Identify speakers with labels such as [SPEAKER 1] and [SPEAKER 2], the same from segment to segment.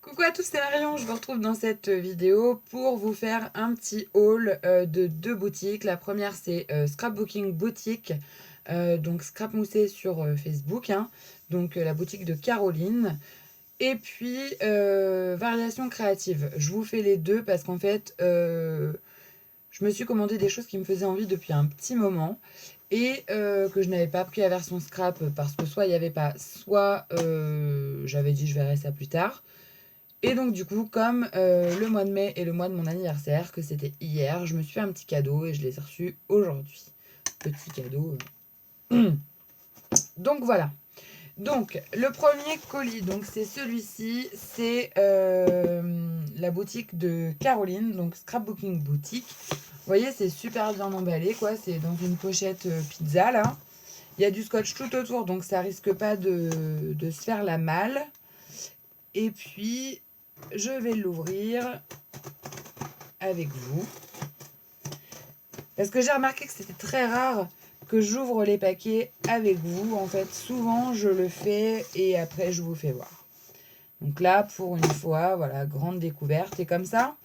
[SPEAKER 1] Coucou à tous, c'est Marion, je vous retrouve dans cette vidéo pour vous faire un petit haul de deux boutiques. La première c'est Scrapbooking Boutique, donc scrap moussé sur Facebook, hein, donc la boutique de Caroline. Et puis Variation créative, je vous fais les deux parce qu'en fait je me suis commandé des choses qui me faisaient envie depuis un petit moment. Et que je n'avais pas pris la version scrap parce que soit il n'y avait pas, soit j'avais dit je verrai ça plus tard. Et donc du coup, comme le mois de mai est le mois de mon anniversaire, que c'était hier, je me suis fait un petit cadeau et je les ai reçus aujourd'hui. Petit cadeau. Donc voilà. Donc le premier colis, donc c'est celui-ci, c'est la boutique de Caroline, donc Scrapbooking Boutique. Vous voyez, c'est super bien emballé, quoi. C'est dans une pochette pizza là. Il y a du scotch tout autour, donc ça risque pas de se faire la malle. Et puis, je vais l'ouvrir avec vous. Parce que j'ai remarqué que c'était très rare que j'ouvre les paquets avec vous. En fait, souvent, je le fais et après, je vous fais voir. Donc là, pour une fois, voilà, grande découverte. Et comme ça,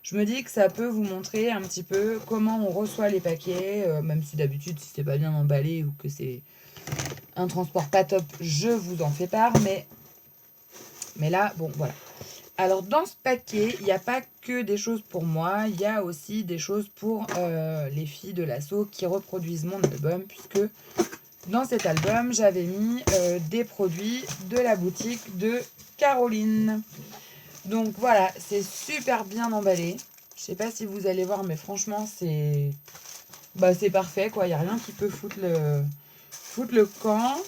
[SPEAKER 1] je me dis que ça peut vous montrer un petit peu comment on reçoit les paquets. Même si d'habitude, si c'est pas bien emballé ou que c'est un transport pas top, je vous en fais part. Mais là, bon, voilà. Alors dans ce paquet, il n'y a pas que des choses pour moi, il y a aussi des choses pour les filles de l'assaut qui reproduisent mon album, puisque dans cet album, j'avais mis des produits de la boutique de Caroline. Donc voilà, c'est super bien emballé. Je sais pas si vous allez voir, mais franchement, c'est parfait, quoi. Il n'y a rien qui peut foutre le camp.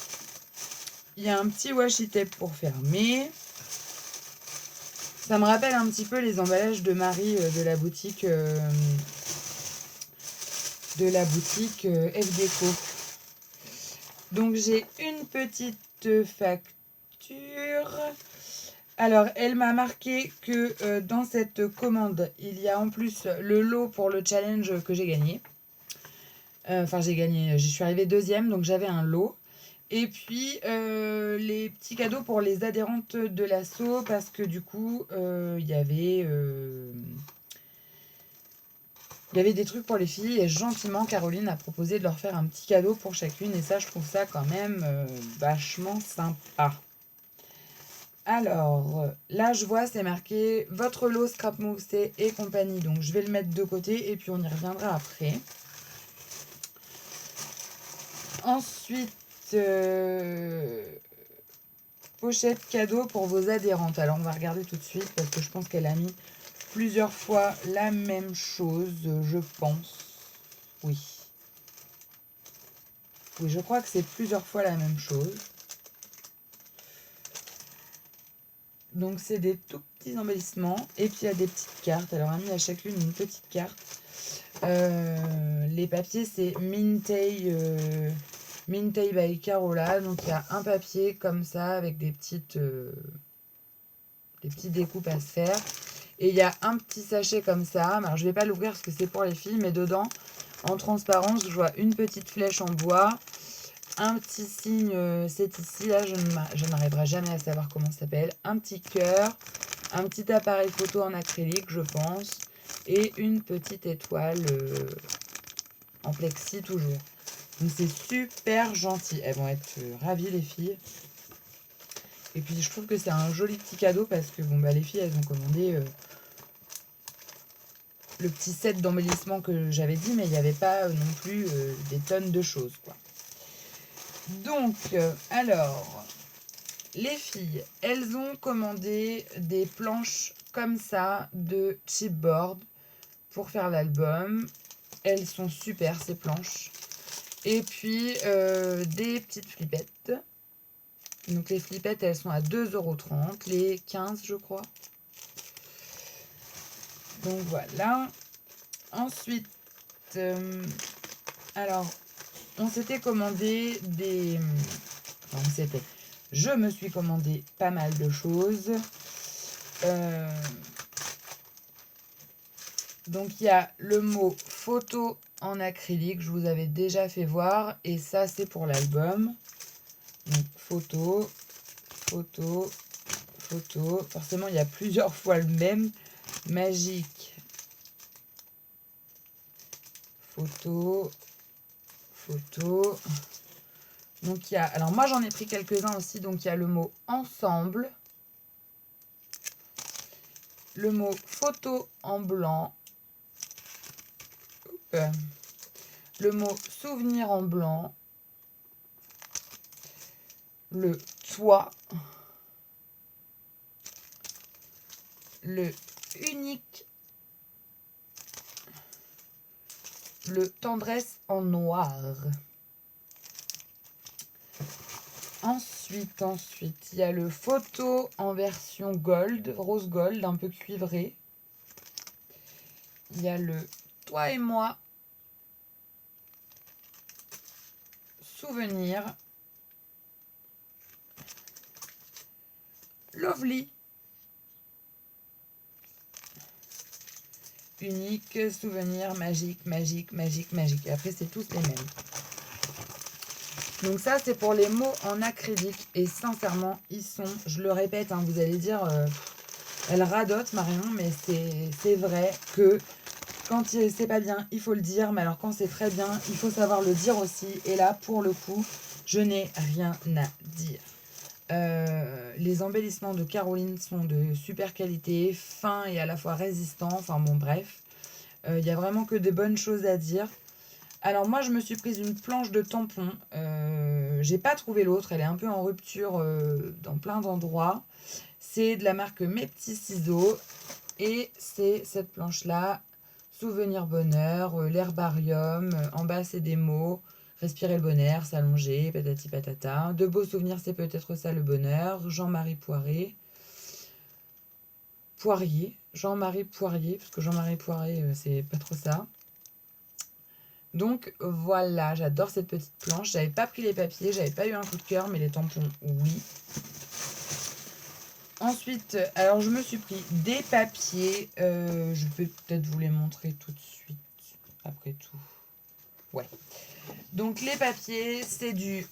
[SPEAKER 1] Il y a un petit washi tape pour fermer. Ça me rappelle un petit peu les emballages de Marie de la boutique F Déco. Donc j'ai une petite facture. Alors elle m'a marqué que dans cette commande, il y a en plus le lot pour le challenge que j'ai gagné. Enfin j'ai gagné, je suis arrivée deuxième, donc j'avais un lot. Et puis les petits cadeaux pour les adhérentes de l'asso parce que du coup il y avait des trucs pour les filles et gentiment Caroline a proposé de leur faire un petit cadeau pour chacune et ça je trouve ça quand même vachement sympa. Alors là je vois c'est marqué votre lot scrap moussé et compagnie, donc je vais le mettre de côté et puis on y reviendra après. Ensuite pochette cadeau pour vos adhérentes. Alors on va regarder tout de suite parce que je pense qu'elle a mis plusieurs fois la même chose, je pense. Oui. Oui, je crois que c'est plusieurs fois la même chose. Donc c'est des tout petits embellissements. Et puis il y a des petites cartes. Alors on a mis à chacune une petite carte. Les papiers c'est Mintay by Carola. Donc il y a un papier comme ça avec des petites découpes à se faire. Et il y a un petit sachet comme ça. Alors je vais pas l'ouvrir parce que c'est pour les filles. Mais dedans, en transparence, je vois une petite flèche en bois. Un petit signe, c'est ici, là je n'arriverai jamais à savoir comment ça s'appelle. Un petit cœur, un petit appareil photo en acrylique, je pense. Et une petite étoile en plexi toujours. Donc c'est super gentil. Elles vont être ravies les filles. Et puis je trouve que c'est un joli petit cadeau parce que bon, les filles elles ont commandé le petit set d'embellissement que j'avais dit, mais il n'y avait pas non plus des tonnes de choses, quoi. Donc, alors, les filles, elles ont commandé des planches comme ça de chipboard pour faire l'album. Elles sont super ces planches. Et puis des petites flippettes. Donc les flippettes, elles sont à 2,30 €, les 15 je crois. Donc voilà. Ensuite, alors, on s'était commandé des... Enfin, je me suis commandé pas mal de choses. Donc il y a le mot photo en acrylique, je vous avais déjà fait voir. Et ça c'est pour l'album. Donc photo, photo, photo. Forcément, il y a plusieurs fois le même. Magique. Photo. Photo. Donc, il y a... Alors, moi, j'en ai pris quelques-uns aussi. Donc, il y a le mot ensemble. Le mot photo en blanc. Le mot souvenir en blanc. Le toit. Le unique. Le tendresse en noir. Ensuite, il y a le photo en version gold, rose gold, un peu cuivré. Il y a le toi et moi. Souvenir. Lovely. Unique, souvenir, magique, magique, magique, magique. Et après, c'est tous les mêmes. Donc ça, c'est pour les mots en acrylique. Et sincèrement, ils sont, je le répète, hein, vous allez dire, elle radote Marion, mais c'est vrai que quand c'est pas bien, il faut le dire. Mais alors quand c'est très bien, il faut savoir le dire aussi. Et là, pour le coup, je n'ai rien à dire. Les embellissements de Caroline sont de super qualité, fins et à la fois résistants. Enfin bon, bref. Il y a vraiment que de bonnes choses à dire. Alors moi, je me suis prise une planche de tampon. J'ai pas trouvé l'autre. Elle est un peu en rupture dans plein d'endroits. C'est de la marque Mes Petits Ciseaux. Et c'est cette planche-là. Souvenir bonheur, l'herbarium. En bas, c'est des mots. Respirer le bonheur, s'allonger, patati patata. De beaux souvenirs, c'est peut-être ça le bonheur. Jean-Marie Poirier. Jean-Marie Poirier, parce que Jean-Marie Poirier, c'est pas trop ça. Donc voilà, j'adore cette petite planche. J'avais pas pris les papiers, j'avais pas eu un coup de cœur, mais les tampons, oui. Ensuite, alors je me suis pris des papiers. Je peux peut-être vous les montrer tout de suite, après tout. Ouais. Donc les papiers, c'est du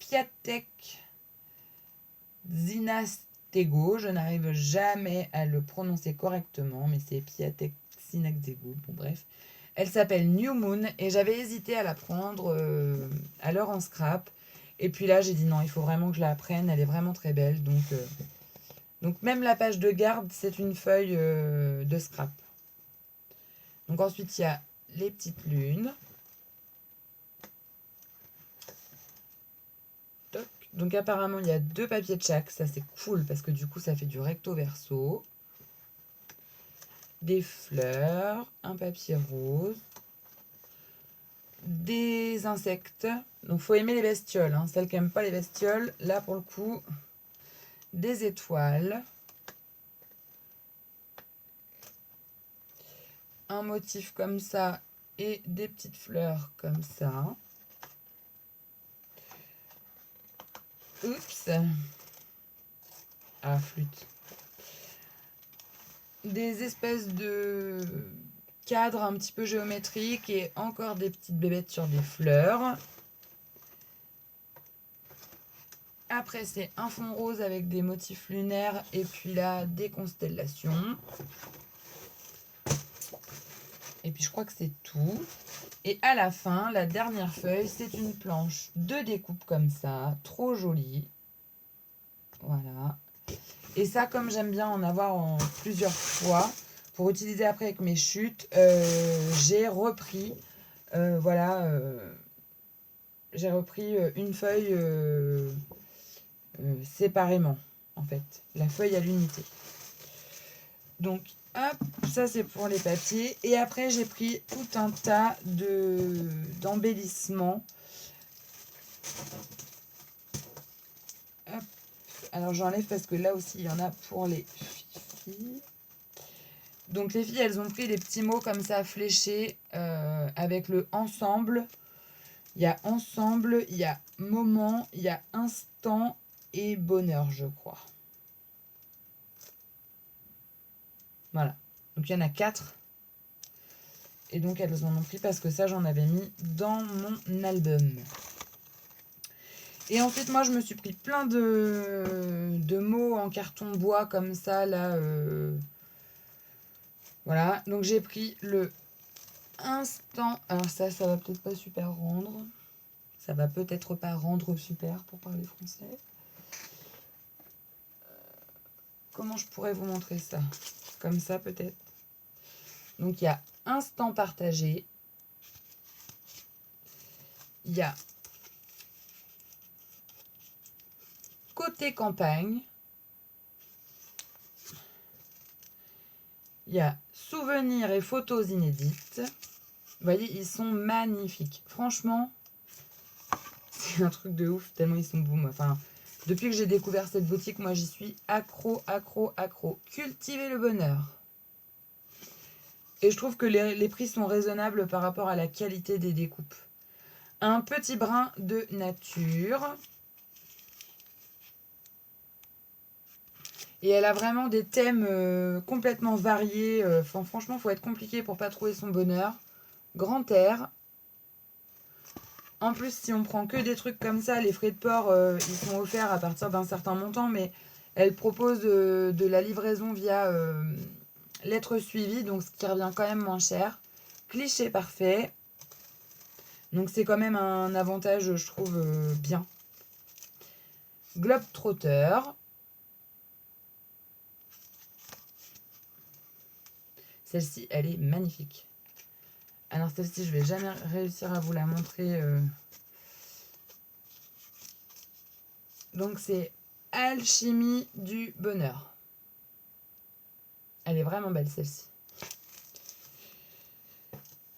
[SPEAKER 1] Piatek Zinastego. Je n'arrive jamais à le prononcer correctement, mais c'est Piatek Zinastego. Bon bref. Elle s'appelle New Moon et j'avais hésité à la prendre à l'heure en scrap. Et puis là, j'ai dit non, il faut vraiment que je la prenne. Elle est vraiment très belle. Donc même la page de garde, c'est une feuille de scrap. Donc ensuite, il y a les petites lunes. Toc. Donc apparemment, il y a 2 papiers de chaque. Ça, c'est cool parce que du coup, ça fait du recto verso. Des fleurs, un papier rose. Des insectes. Donc, faut aimer les bestioles. Hein. Celles qui n'aiment pas les bestioles, là, pour le coup, des étoiles. Un motif comme ça et des petites fleurs comme ça. Oups. Ah, flûte. Des espèces de cadres un petit peu géométriques et encore des petites bébêtes sur des fleurs. Après, c'est un fond rose avec des motifs lunaires et puis là, des constellations. Et puis, je crois que c'est tout. Et à la fin, la dernière feuille, c'est une planche de découpe comme ça. Trop jolie. Voilà. Et ça, comme j'aime bien en avoir en plusieurs fois, pour utiliser après avec mes chutes, j'ai repris, j'ai repris une feuille séparément, en fait, la feuille à l'unité. Donc, hop, ça c'est pour les papiers. Et après, j'ai pris tout un tas d'embellissements. Hop. Alors, j'enlève parce que là aussi, il y en a pour les filles. Donc, les filles, elles ont pris des petits mots comme ça, fléchés, avec le ensemble. Il y a ensemble, il y a moment, il y a instant et bonheur, je crois. Voilà. Donc, il y en a 4. Et donc, elles en ont pris parce que ça, j'en avais mis dans mon album. Et ensuite, moi, je me suis pris plein de mots en carton bois comme ça, là. Voilà, donc j'ai pris le instant. Alors ça va peut-être pas super rendre. Ça va peut-être pas rendre super pour parler français. Comment je pourrais vous montrer ça? Comme ça peut-être. Donc il y a instant partagé. Il y a côté campagne. Il y a souvenirs et photos inédites. Vous voyez, ils sont magnifiques. Franchement, c'est un truc de ouf, tellement ils sont beaux. Enfin, depuis que j'ai découvert cette boutique, moi j'y suis accro, accro, accro. Cultiver le bonheur. Et je trouve que les prix sont raisonnables par rapport à la qualité des découpes. Un petit brin de nature. Et elle a vraiment des thèmes complètement variés. Franchement, il faut être compliqué pour pas trouver son bonheur. Grand air. En plus, si on prend que des trucs comme ça, les frais de port, ils sont offerts à partir d'un certain montant, mais elle propose de la livraison via lettre suivie, donc ce qui revient quand même moins cher. Cliché parfait. Donc c'est quand même un avantage, je trouve, bien. Globetrotter. Celle-ci, elle est magnifique. Alors celle-ci, je vais jamais réussir à vous la montrer. Donc c'est Alchimie du bonheur. Elle est vraiment belle celle-ci.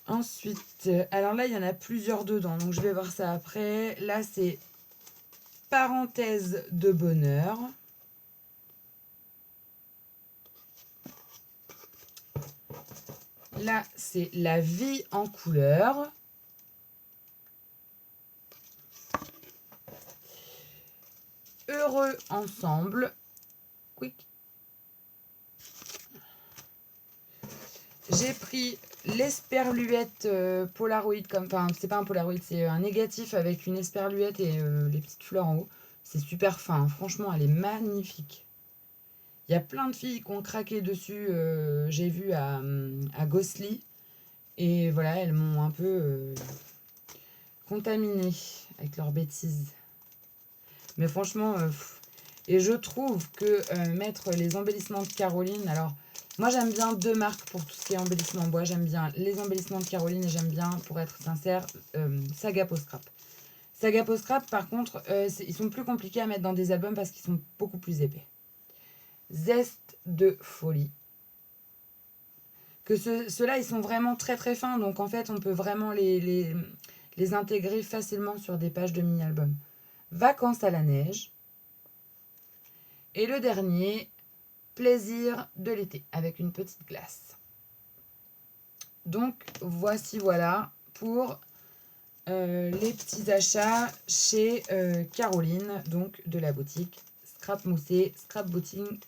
[SPEAKER 1] Ensuite, alors là, il y en a plusieurs dedans, donc je vais voir ça après. Là, c'est parenthèse de bonheur. Là, c'est la vie en couleur. Heureux ensemble. Quick. J'ai pris l'esperluette Polaroid, enfin c'est pas un Polaroid, c'est un négatif avec une esperluette et les petites fleurs en haut. C'est super fin, hein. Franchement elle est magnifique. Il y a plein de filles qui ont craqué dessus, j'ai vu à Gosli. Et voilà, elles m'ont un peu contaminée avec leurs bêtises. Mais franchement, et je trouve que mettre les embellissements de Caroline, alors moi j'aime bien deux marques pour tout ce qui est embellissement en bois. J'aime bien les embellissements de Caroline et j'aime bien, pour être sincère, Saga Post Scrap. Saga Post Scrap, par contre, ils sont plus compliqués à mettre dans des albums parce qu'ils sont beaucoup plus épais. Zeste de folie. Que ceux-là, ils sont vraiment très très fins, donc en fait, on peut vraiment les intégrer facilement sur des pages de mini-albums. Vacances à la neige. Et le dernier, plaisir de l'été, avec une petite glace. Donc, voici, voilà, pour les petits achats chez Caroline, donc de la boutique Scrap Moussé, Scrapbooking,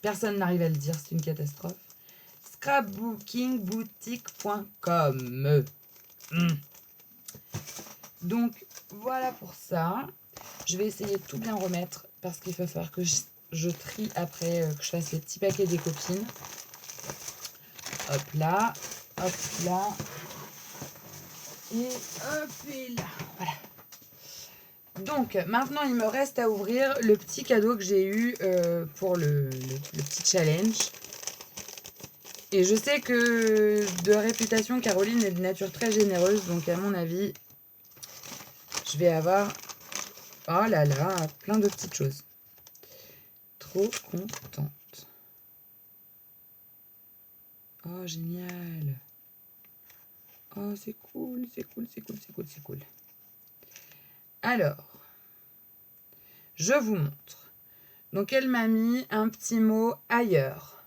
[SPEAKER 1] personne n'arrive à le dire, c'est une catastrophe. Scrapbookingboutique.com. Donc, voilà pour ça. Je vais essayer de tout bien remettre parce qu'il va falloir que je trie après, que je fasse les petits paquets des copines. Hop là, hop là. Et hop et là. Voilà. Donc, maintenant, il me reste à ouvrir le petit cadeau que j'ai eu pour le petit challenge. Et je sais que de réputation, Caroline est de nature très généreuse. Donc, à mon avis, je vais avoir... Oh là là, plein de petites choses. Trop contente. Oh, génial. Oh, c'est cool, c'est cool, c'est cool, c'est cool, c'est cool. Alors, je vous montre. Donc, elle m'a mis un petit mot ailleurs.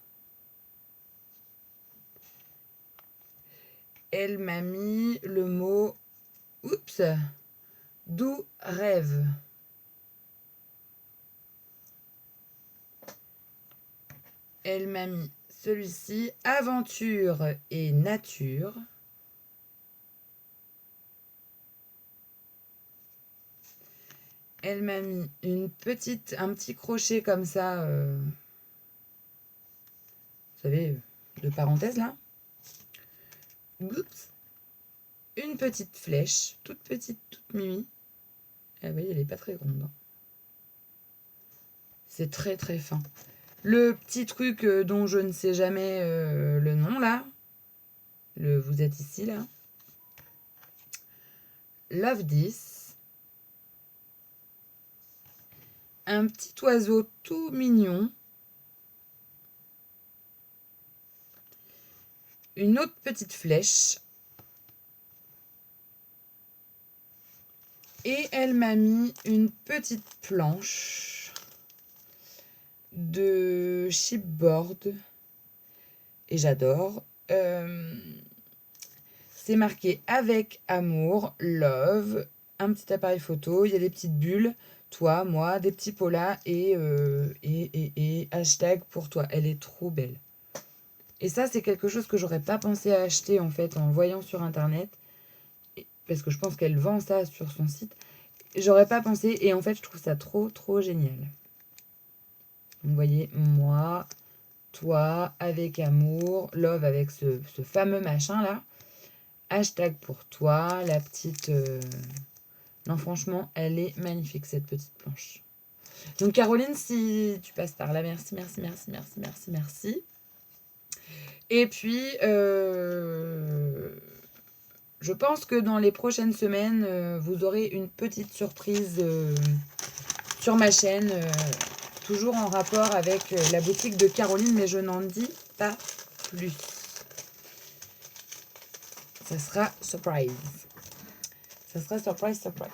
[SPEAKER 1] Elle m'a mis le mot, oups, doux rêve. Elle m'a mis celui-ci, aventure et nature. elle m'a mis un petit crochet comme ça, vous savez, de parenthèse là. Oups. Une petite flèche, toute petite, toute mimi. Ah oui, elle n'est pas très grande. Hein. C'est très très fin. Le petit truc dont je ne sais jamais le nom là. Vous êtes ici là. Love This. Un petit oiseau tout mignon. Une autre petite flèche. Et elle m'a mis une petite planche de chipboard. Et j'adore. C'est marqué avec amour, love, un petit appareil photo, il y a des petites bulles, toi, moi, des petits polas et hashtag pour toi. Elle est trop belle. Et ça, c'est quelque chose que j'aurais pas pensé à acheter en fait en le voyant sur internet. Parce que je pense qu'elle vend ça sur son site. J'aurais pas pensé et en fait, je trouve ça trop, trop génial. Vous voyez, moi, toi, avec amour, love avec ce fameux machin là. Hashtag pour toi, la petite... Non, franchement, elle est magnifique, cette petite planche. Donc, Caroline, si tu passes par là, merci, merci, merci, merci, merci, merci. Et puis, je pense que dans les prochaines semaines, vous aurez une petite surprise sur ma chaîne, toujours en rapport avec la boutique de Caroline, mais je n'en dis pas plus. Ça sera surprise. Ça sera surprise, surprise.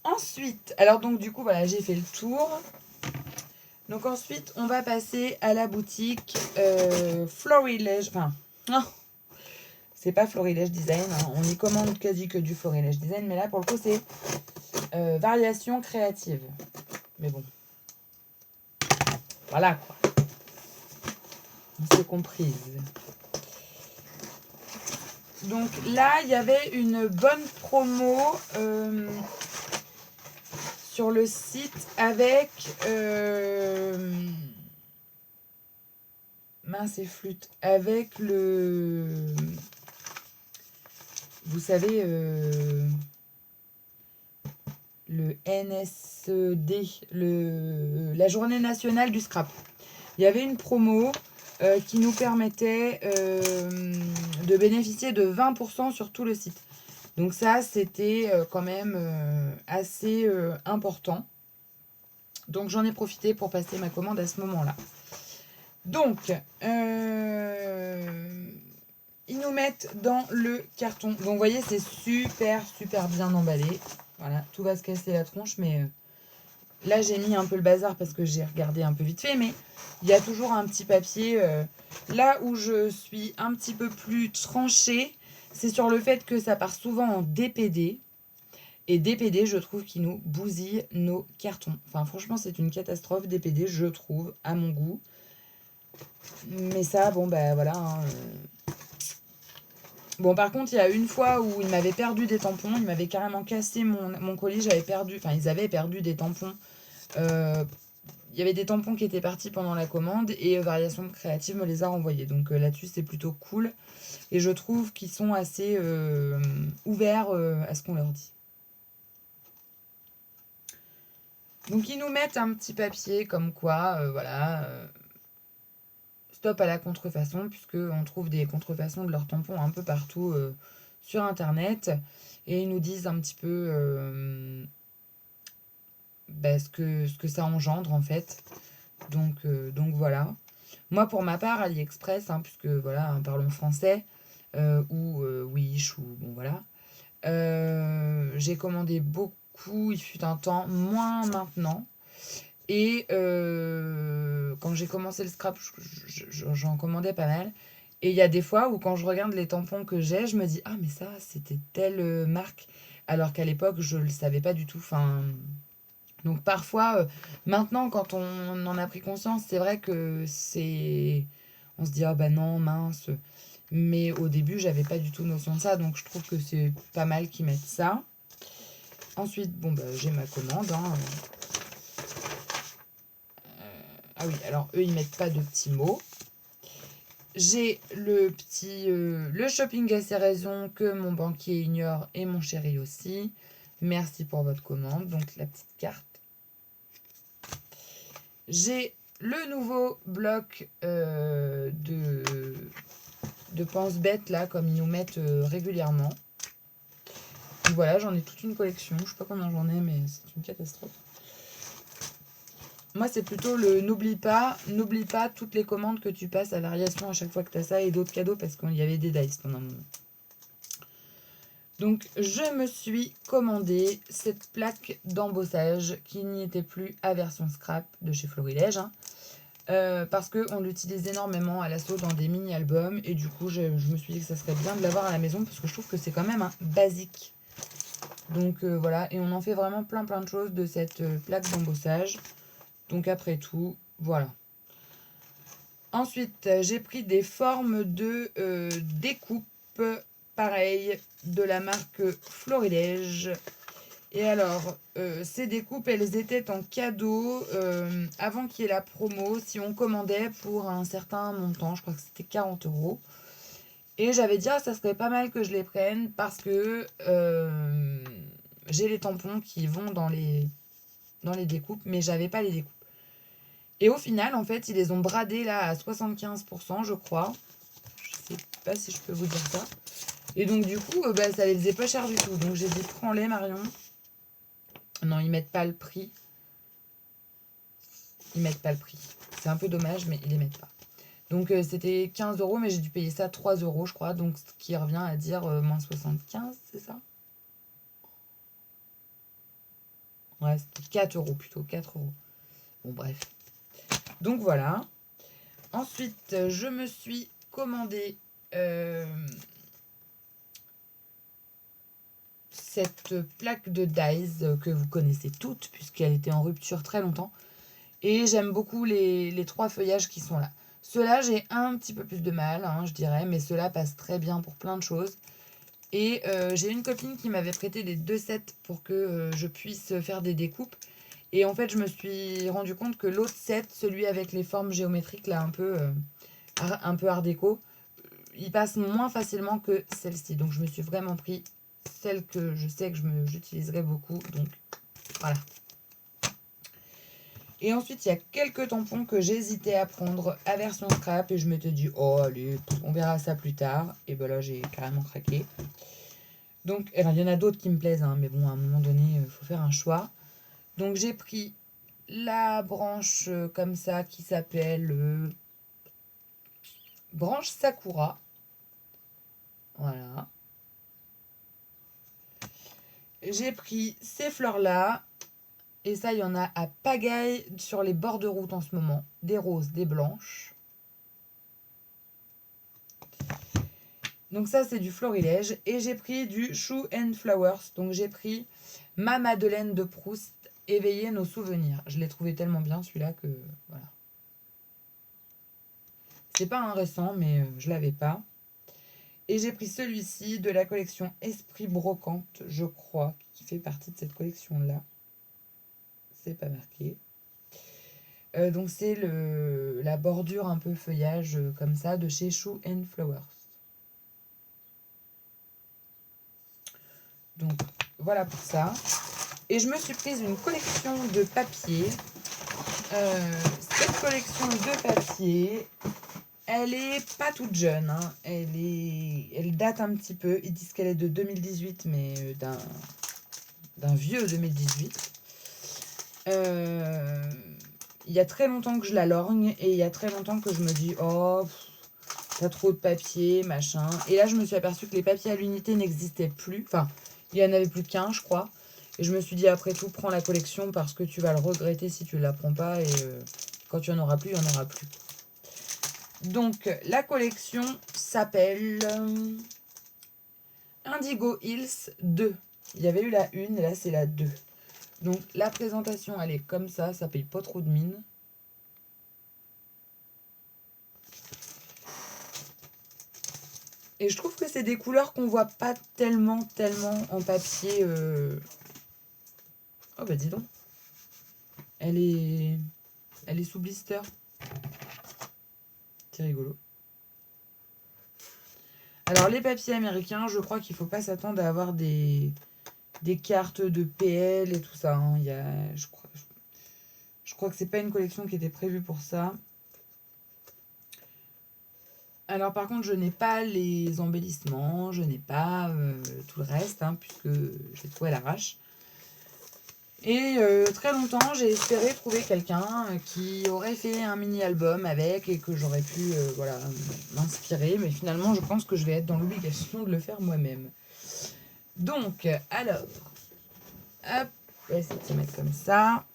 [SPEAKER 1] Ensuite, alors donc du coup, voilà, j'ai fait le tour. Donc ensuite, on va passer à la boutique Florilège. Enfin, non, c'est pas Florilège Design. Hein. On y commande quasi que du Florilège Design. Mais là, pour le coup, c'est variation créative. Mais bon. Voilà, quoi. On s'est comprise. Donc là, il y avait une bonne promo sur le site avec mince et flûte avec le vous savez le NSD, la journée nationale du scrap. Il y avait une promo qui nous permettait de bénéficier de 20% sur tout le site. Donc ça, c'était quand même assez important. Donc j'en ai profité pour passer ma commande à ce moment-là. Donc, ils nous mettent dans le carton. Donc vous voyez, c'est super, super bien emballé. Voilà, tout va se casser la tronche, mais là j'ai mis un peu le bazar parce que j'ai regardé un peu vite fait, mais il y a toujours un petit papier. Là où je suis un petit peu plus tranchée, c'est sur le fait que ça part souvent en DPD. Et DPD, je trouve qu'ils nous bousillent nos cartons. Enfin, franchement, c'est une catastrophe, DPD, je trouve, à mon goût. Mais ça, bon, bah voilà. Hein. Bon, par contre, il y a une fois où ils m'avaient perdu des tampons. Ils m'avaient carrément cassé mon colis. J'avais perdu... Enfin, ils avaient perdu des tampons. Il y avait des tampons qui étaient partis pendant la commande et Variation Créative me les a renvoyés. Donc là-dessus, c'est plutôt cool. Et je trouve qu'ils sont assez ouverts à ce qu'on leur dit. Donc ils nous mettent un petit papier comme quoi, voilà, stop à la contrefaçon, puisqu'on trouve des contrefaçons de leurs tampons un peu partout sur Internet. Et ils nous disent un petit peu ce que ça engendre en fait. Donc voilà. Moi pour ma part, AliExpress, hein, puisque voilà, hein, parlons français, ou Wish, ou bon voilà. J'ai commandé beaucoup, il fut un temps, moins maintenant. Et quand j'ai commencé le scrap, j'en commandais pas mal. Et il y a des fois où quand je regarde les tampons que j'ai, je me dis ah mais ça c'était telle marque, alors qu'à l'époque je le savais pas du tout. Enfin, donc parfois maintenant quand on en a pris conscience, c'est vrai que on se dit ah bah non mince. Mais au début j'avais pas du tout notion de ça, donc je trouve que c'est pas mal qu'ils mettent ça. Ensuite, bon, bah, j'ai ma commande. Hein. Ah oui, alors eux, ils mettent pas de petits mots. J'ai le petit le shopping à ses raisons que mon banquier ignore et mon chéri aussi. Merci pour votre commande. Donc la petite carte. J'ai le nouveau bloc de pense-bête là, comme ils nous mettent régulièrement. Donc voilà, j'en ai toute une collection. Je sais pas combien j'en ai, mais c'est une catastrophe. Moi, c'est plutôt le n'oublie pas toutes les commandes que tu passes à variation à chaque fois que tu as ça et d'autres cadeaux parce qu'il y avait des dice pendant un moment. Donc, je me suis commandé cette plaque d'embossage qui n'y était plus à version scrap de chez Florilège. Hein, parce qu'on l'utilise énormément à l'assaut dans des mini-albums. Et du coup, je me suis dit que ça serait bien de l'avoir à la maison parce que je trouve que c'est quand même un basique. Donc, voilà. Et on en fait vraiment plein de choses de cette plaque d'embossage. Donc après tout, voilà. Ensuite, j'ai pris des formes de découpe, pareil, de la marque Florilège. Et alors, ces découpes, elles étaient en cadeau avant qu'il y ait la promo, si on commandait pour un certain montant, je crois que c'était 40 €. Et j'avais dit, ah, ça serait pas mal que je les prenne parce que j'ai les tampons qui vont dans les découpes, mais j'avais pas les découpes. Et au final, en fait, ils les ont bradés là à 75%, je crois. Je sais pas si je peux vous dire ça. Et donc, du coup, bah, ça les faisait pas cher du tout. Donc, j'ai dit, prends-les, Marion. Non, ils mettent pas le prix. Ils mettent pas le prix. C'est un peu dommage, mais ils les mettent pas. Donc, c'était 15 €, mais j'ai dû payer ça 3 €, je crois. Donc, ce qui revient à dire moins 75, c'est ça? Ouais, c'était 4 € plutôt, 4 €. Bon, bref. Donc, voilà. Ensuite, je me suis commandé cette plaque de dies que vous connaissez toutes puisqu'elle était en rupture très longtemps. Et j'aime beaucoup les 3 feuillages qui sont là. Ceux-là, j'ai un petit peu plus de mal, hein, je dirais, mais ceux-là passent très bien pour plein de choses. Et j'ai une copine qui m'avait prêté les 2 sets pour que je puisse faire des découpes. Et en fait, je me suis rendu compte que l'autre set, celui avec les formes géométriques, là, un peu art déco, il passe moins facilement que celle-ci. Donc, je me suis vraiment pris celle que je sais que j'utiliserai beaucoup. Donc, voilà. Et ensuite, il y a quelques tampons que j'hésitais à prendre à version scrap. Et je m'étais dit, oh, allez, on verra ça plus tard. Et ben là, j'ai carrément craqué. Donc, alors, il y en a d'autres qui me plaisent, hein, mais bon, à un moment donné, il faut faire un choix. Donc, j'ai pris la branche comme ça qui s'appelle branche Sakura. Voilà. J'ai pris ces fleurs-là. Et ça, il y en a à pagaille sur les bords de route en ce moment. Des roses, des blanches. Donc ça, c'est du Florilège. Et j'ai pris du Shoe and Flowers. Donc j'ai pris ma Madeleine de Proust, éveiller nos souvenirs. Je l'ai trouvé tellement bien celui-là que voilà. C'est pas un récent, mais je l'avais pas. Et j'ai pris celui-ci de la collection Esprit Brocante, je crois, qui fait partie de cette collection-là. C'est pas marqué. Donc c'est la bordure un peu feuillage comme ça de chez Shoe and Flowers. Donc voilà pour ça. Et je me suis prise une collection de papier. Cette collection de papier, elle est pas toute jeune. Hein. Elle date un petit peu. Ils disent qu'elle est de 2018, mais d'un vieux 2018. Il y a très longtemps que je la lorgne et il y a très longtemps que je me dis oh, t'as trop de papier, machin. Et là, je me suis aperçue que les papiers à l'unité n'existaient plus. Enfin, il y en avait plus qu'un, je crois. Et je me suis dit, après tout, prends la collection parce que tu vas le regretter si tu ne la prends pas. Et quand tu en auras plus, il n'y en aura plus. Donc, la collection s'appelle Indigo Hills 2. Il y avait eu la 1 et là, c'est la 2. Donc, la présentation, elle est comme ça paye pas trop de mine. Et je trouve que c'est des couleurs qu'on voit pas tellement en papier Oh bah dis donc. Elle est sous blister. C'est rigolo. Alors les papiers américains, je crois qu'il ne faut pas s'attendre à avoir des cartes de PL et tout ça. Hein. Je crois que c'est pas une collection qui était prévue pour ça. Alors par contre, je n'ai pas les embellissements, je n'ai pas tout le reste, hein, puisque je l'ai trouvé à l'arrache. Et très longtemps, j'ai espéré trouver quelqu'un qui aurait fait un mini-album avec et que j'aurais pu voilà, m'inspirer. Mais finalement, je pense que je vais être dans l'obligation de le faire moi-même. Donc, alors, hop, on va essayer de se mettre comme ça.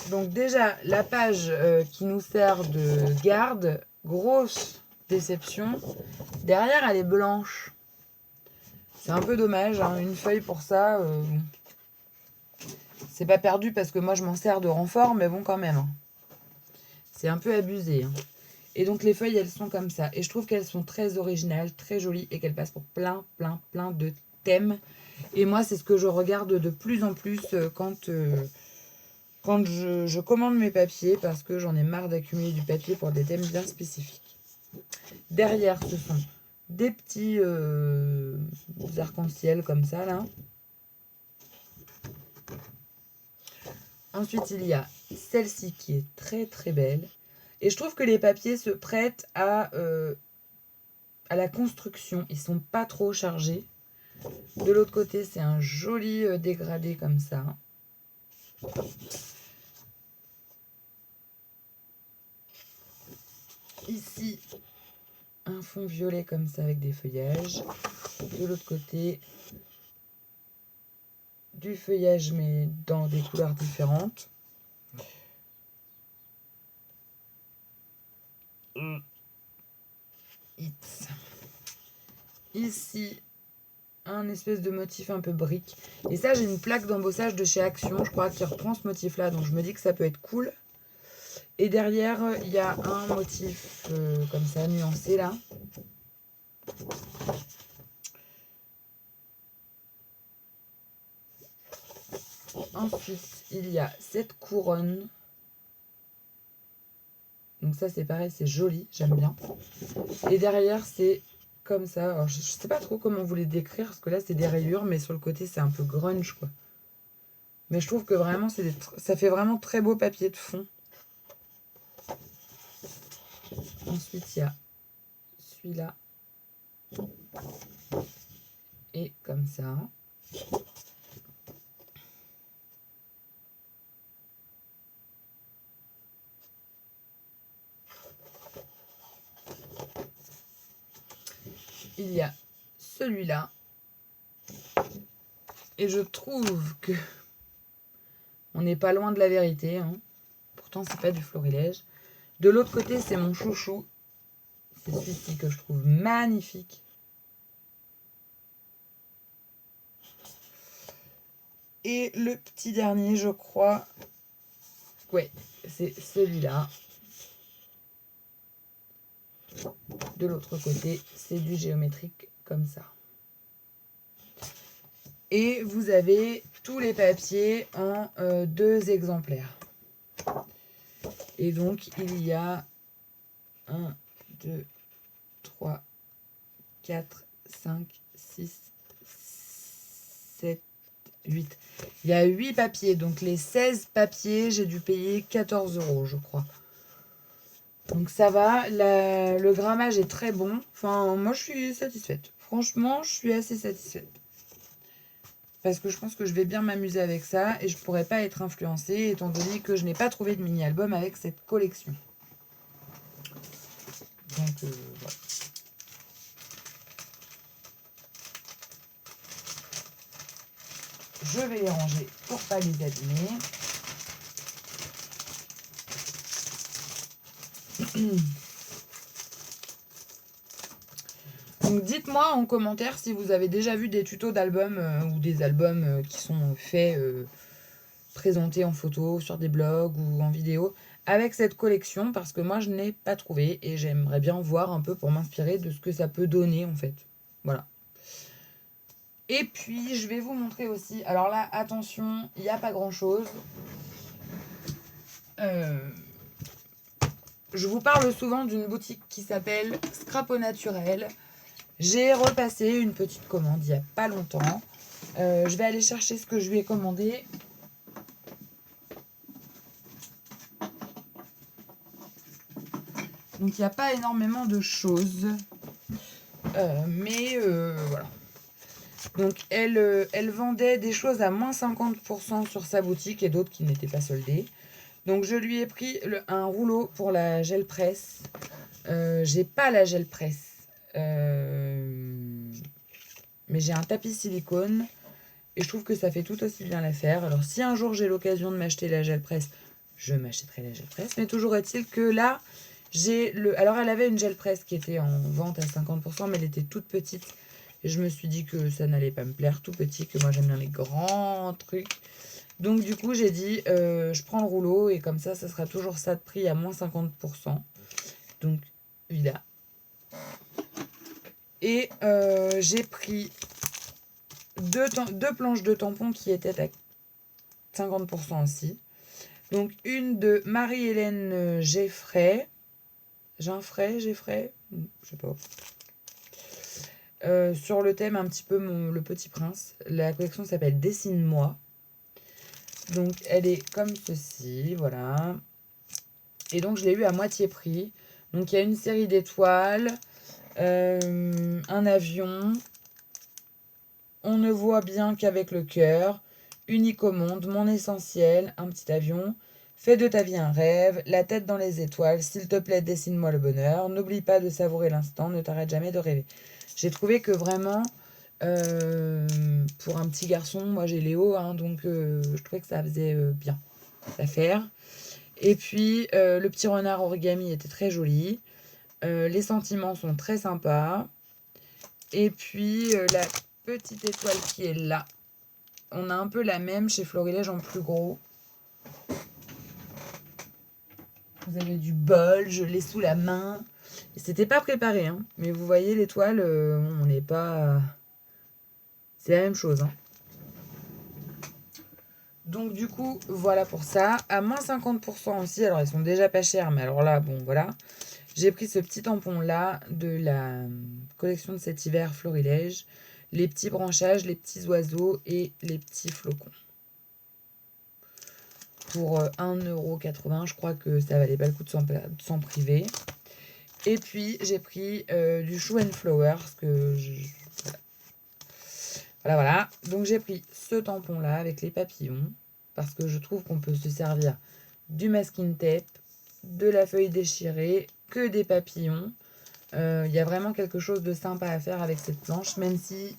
[SPEAKER 1] Donc déjà, la page qui nous sert de garde, grosse déception. Derrière, elle est blanche. C'est un peu dommage, hein, une feuille pour ça. C'est pas perdu parce que moi je m'en sers de renfort, mais bon quand même. Hein. C'est un peu abusé. Hein. Et donc les feuilles, elles sont comme ça. Et je trouve qu'elles sont très originales, très jolies et qu'elles passent pour plein de thèmes. Et moi, c'est ce que je regarde de plus en plus quand je commande mes papiers parce que j'en ai marre d'accumuler du papier pour des thèmes bien spécifiques. Derrière, ce sont des petits arcs-en-ciel comme ça, là. Ensuite, il y a celle-ci qui est très très belle. Et je trouve que les papiers se prêtent à la construction. Ils sont pas trop chargés. De l'autre côté, c'est un joli dégradé comme ça. Ici, un fond violet comme ça avec des feuillages. De l'autre côté, du feuillage mais dans des couleurs différentes. Ici, un espèce de motif un peu brique. Et ça, j'ai une plaque d'embossage de chez Action, je crois, qui reprend ce motif-là. Donc, je me dis que ça peut être cool. Et derrière, il y a un motif comme ça, nuancé, là. Ensuite, il y a cette couronne. Donc ça, c'est pareil, c'est joli, j'aime bien. Et derrière, c'est comme ça. Alors, je sais pas trop comment vous les décrire, parce que là, c'est des rayures, mais sur le côté, c'est un peu grunge, quoi. Mais je trouve que vraiment, ça fait vraiment très beau papier de fond. Ensuite, il y a celui-là. Et comme ça. Il y a celui-là. Et je trouve que on n'est pas loin de la vérité. Hein. Pourtant, c'est pas du florilège. De l'autre côté, c'est mon chouchou. C'est celui-ci que je trouve magnifique. Et le petit dernier, je crois. Ouais, c'est celui-là. De l'autre côté, c'est du géométrique comme ça. Et vous avez tous les papiers en 2 exemplaires. Et donc, il y a 1, 2, 3, 4, 5, 6, 7, 8. Il y a 8 papiers. Donc, les 16 papiers, j'ai dû payer 14 €, je crois. Donc, ça va. Le grammage est très bon. Enfin, moi, je suis satisfaite. Franchement, je suis assez satisfaite. Parce que je pense que je vais bien m'amuser avec ça et je pourrais pas être influencée étant donné que je n'ai pas trouvé de mini-album avec cette collection. Donc voilà. Je vais les ranger pour pas les abîmer. Donc dites-moi en commentaire si vous avez déjà vu des tutos d'albums ou des albums qui sont faits, présentés en photo sur des blogs ou en vidéo avec cette collection parce que moi je n'ai pas trouvé et j'aimerais bien voir un peu pour m'inspirer de ce que ça peut donner en fait. Voilà. Et puis, je vais vous montrer aussi. Alors là, attention, il n'y a pas grand-chose. Je vous parle souvent d'une boutique qui s'appelle Scrap au naturel. J'ai repassé une petite commande il n'y a pas longtemps. Je vais aller chercher ce que je lui ai commandé. Donc il n'y a pas énormément de choses. Mais voilà. Donc elle vendait des choses à moins 50% sur sa boutique et d'autres qui n'étaient pas soldées. Donc je lui ai pris un rouleau pour la gel presse. J'ai pas la gel presse. Mais j'ai un tapis silicone. Et je trouve que ça fait tout aussi bien l'affaire. Alors si un jour j'ai l'occasion de m'acheter la gel presse, je m'achèterai la gel presse. Mais toujours est-il que là, alors elle avait une gel presse qui était en vente à 50%, mais elle était toute petite. Et je me suis dit que ça n'allait pas me plaire tout petit, que moi j'aime bien les grands trucs. Donc du coup j'ai dit, je prends le rouleau et comme ça sera toujours ça de prix à moins 50%. Donc vida. Et j'ai pris deux planches de tampons qui étaient à 50% aussi. Donc une de Marie-Hélène Geffray. Geffray, je sais pas. Sur le thème un petit peu le Petit Prince. La collection s'appelle Dessine-moi. Donc elle est comme ceci, voilà. Et donc je l'ai eu à moitié prix. Donc il y a une série d'étoiles, un avion. On ne voit bien qu'avec le cœur. Unique au monde, mon essentiel, un petit avion. Fais de ta vie un rêve, la tête dans les étoiles, s'il te plaît, dessine-moi le bonheur. N'oublie pas de savourer l'instant, ne t'arrête jamais de rêver. J'ai trouvé que vraiment, pour un petit garçon, moi j'ai Léo, hein, donc je trouvais que ça faisait bien l'affaire. Et puis, le petit renard origami était très joli. Les sentiments sont très sympas. Et puis, la petite étoile qui est là. On a un peu la même chez Florilège en plus gros. Vous avez du bol, je l'ai sous la main. Et c'était pas préparé, hein. Mais vous voyez l'étoile, on n'est pas... C'est la même chose, hein. Donc du coup, voilà pour ça. À moins 50% aussi, alors ils sont déjà pas chers, mais alors là, bon voilà. J'ai pris ce petit tampon là de la collection de cet hiver Florilège. Les petits branchages, les petits oiseaux et les petits flocons. Pour 1,80 €, je crois que ça valait pas le coup de s'en priver. Et puis j'ai pris du Shoe and Flower, parce que voilà. Donc j'ai pris ce tampon là avec les papillons, parce que je trouve qu'on peut se servir du masking tape, de la feuille déchirée, que des papillons. Il y a vraiment quelque chose de sympa à faire avec cette planche, même si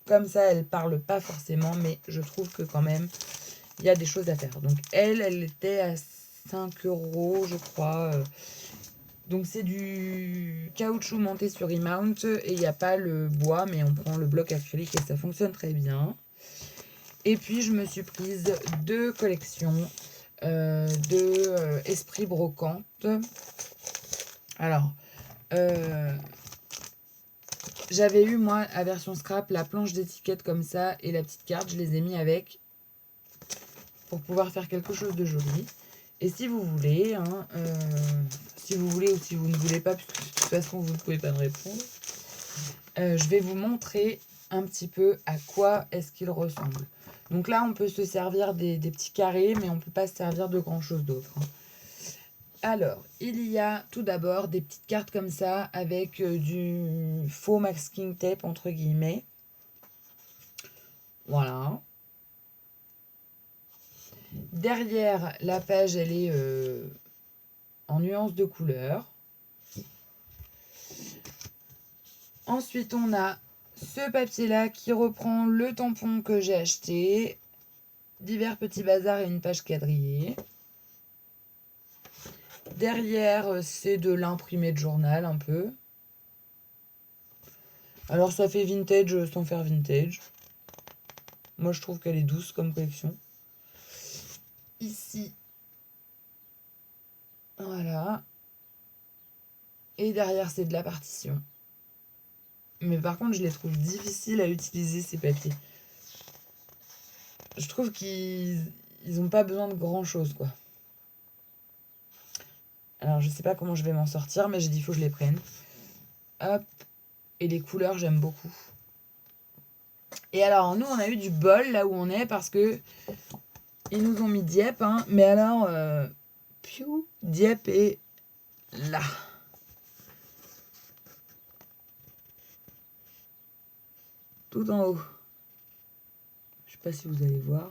[SPEAKER 1] comme ça elle parle pas forcément, mais je trouve que quand même il y a des choses à faire. Donc elle était à 5 € je crois. Donc c'est du caoutchouc monté sur e-mount et il n'y a pas le bois, mais on prend le bloc acrylique et ça fonctionne très bien. Et puis je me suis prise deux collections de Esprit Brocante. Alors, j'avais eu moi à version scrap la planche d'étiquette comme ça et la petite carte, je les ai mis avec pour pouvoir faire quelque chose de joli. Et si vous voulez, hein, si vous voulez ou si vous ne voulez pas, puisque de toute façon vous ne pouvez pas me répondre, je vais vous montrer un petit peu à quoi est-ce qu'il ressemble. Donc là, on peut se servir des petits carrés, mais on ne peut pas se servir de grand chose d'autre, hein. Alors, il y a tout d'abord des petites cartes comme ça avec du faux masking tape entre guillemets. Voilà. Derrière, la page, elle est en nuances de couleur. Ensuite, on a ce papier-là qui reprend le tampon que j'ai acheté. Divers petits bazars et une page quadrillée. Derrière, c'est de l'imprimé de journal un peu. Alors, ça fait vintage sans faire vintage. Moi, je trouve qu'elle est douce comme collection. Ici, voilà. Et derrière, c'est de la partition. Mais par contre, je les trouve difficiles à utiliser, ces papiers. Je trouve qu'ils n'ont pas besoin de grand-chose, quoi. Alors, je sais pas comment je vais m'en sortir, mais j'ai dit, il faut que je les prenne. Hop. Et les couleurs, j'aime beaucoup. Et alors, nous, on a eu du bol, là où on est, parce que ils nous ont mis Dieppe, hein. Mais alors, Dieppe est là. Tout en haut. Je sais pas si vous allez voir.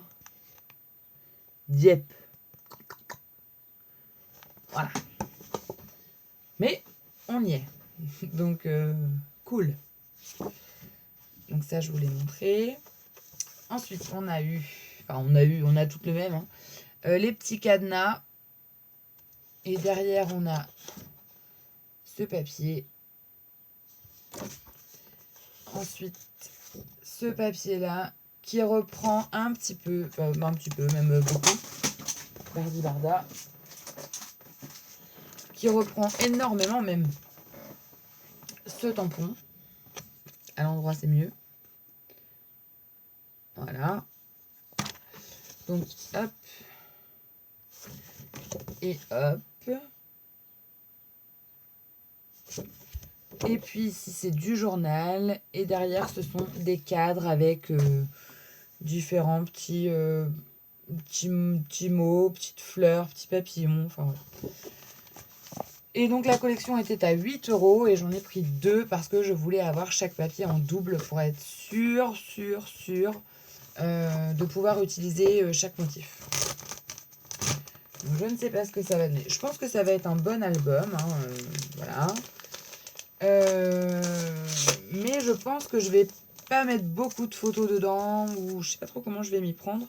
[SPEAKER 1] Dieppe. Voilà. Mais on y est. Donc, cool. Donc ça, je vous l'ai montré. Ensuite, on a toutes les mêmes. Hein. Les petits cadenas. Et derrière, on a ce papier. Ensuite, ce papier-là, qui reprend un petit peu, même beaucoup, Bardi Barda, qui reprend énormément même ce tampon. À l'endroit, c'est mieux. Voilà. Donc, hop. Et hop. Et puis ici, c'est du journal. Et derrière, ce sont des cadres avec différents petits mots, petites fleurs, petits papillons. Enfin, voilà. Et donc, la collection était à 8 € et j'en ai pris 2 parce que je voulais avoir chaque papier en double pour être sûr de pouvoir utiliser chaque motif. Donc, je ne sais pas ce que ça va donner. Je pense que ça va être un bon album. Hein, voilà. Mais je pense que je vais pas mettre beaucoup de photos dedans. Ou je sais pas trop comment je vais m'y prendre.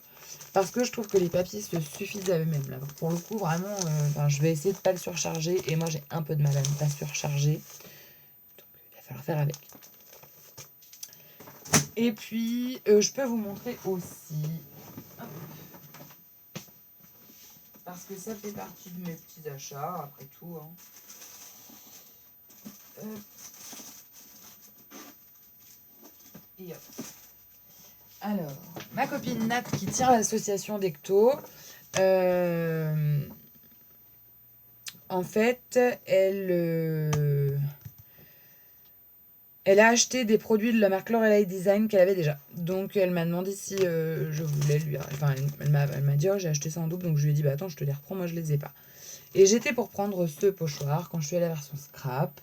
[SPEAKER 1] Parce que je trouve que les papiers se suffisent à eux-mêmes. Là. Pour le coup, vraiment, je vais essayer de pas le surcharger. Et moi, j'ai un peu de mal à ne pas surcharger. Donc, il va falloir faire avec. Et puis, je peux vous montrer aussi... Parce que ça fait partie de mes petits achats, après tout. Hein. Et hop. Alors, ma copine Nat qui tient l'association d'Ecto, en fait, elle a acheté des produits de la marque Lorelei Design qu'elle avait déjà. Donc, elle m'a demandé si je voulais lui... Enfin, elle m'a dit, oh, j'ai acheté ça en double. Donc, je lui ai dit, bah attends, je te les reprends, moi, je les ai pas. Et j'étais pour prendre ce pochoir quand je suis à la version scrap.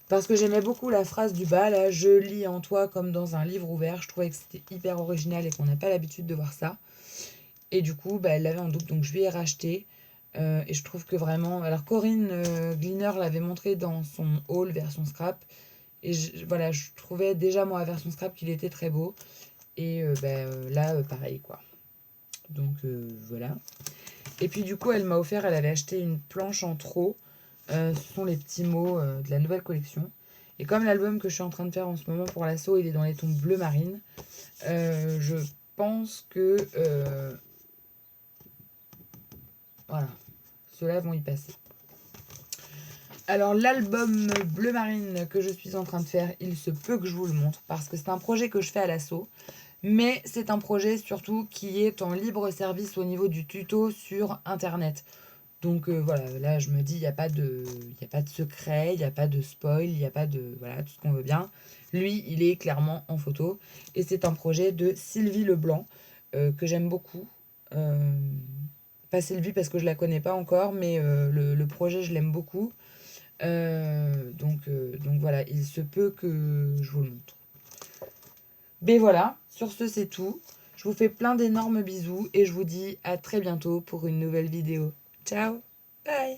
[SPEAKER 1] Parce que j'aimais beaucoup la phrase du bas, là, je lis en toi comme dans un livre ouvert. Je trouvais que c'était hyper original et qu'on n'a pas l'habitude de voir ça. Et du coup, bah, elle l'avait en double, donc je lui ai racheté. Et je trouve que vraiment... Alors, Corinne Gleaner l'avait montré dans son haul version scrap. Et je trouvais déjà, moi, à version scrap, qu'il était très beau. Et là, pareil, quoi. Donc, voilà. Et puis, du coup, elle avait acheté une planche en trop. Ce sont les petits mots de la nouvelle collection. Et comme l'album que je suis en train de faire en ce moment pour l'assaut, il est dans les tons bleu marine, je pense que voilà, ceux-là vont y passer. Alors l'album bleu marine que je suis en train de faire, il se peut que je vous le montre parce que c'est un projet que je fais à l'assaut. Mais c'est un projet surtout qui est en libre service au niveau du tuto sur internet. Donc voilà, là je me dis, il n'y a pas de secret, il n'y a pas de spoil, il n'y a pas de... Voilà, tout ce qu'on veut bien. Lui, il est clairement en photo. Et c'est un projet de Sylvie Leblanc, que j'aime beaucoup. Pas Sylvie parce que je la connais pas encore, mais le projet, je l'aime beaucoup. Donc voilà, il se peut que je vous le montre. Mais voilà, sur ce c'est tout. Je vous fais plein d'énormes bisous et je vous dis à très bientôt pour une nouvelle vidéo. Ciao, bye.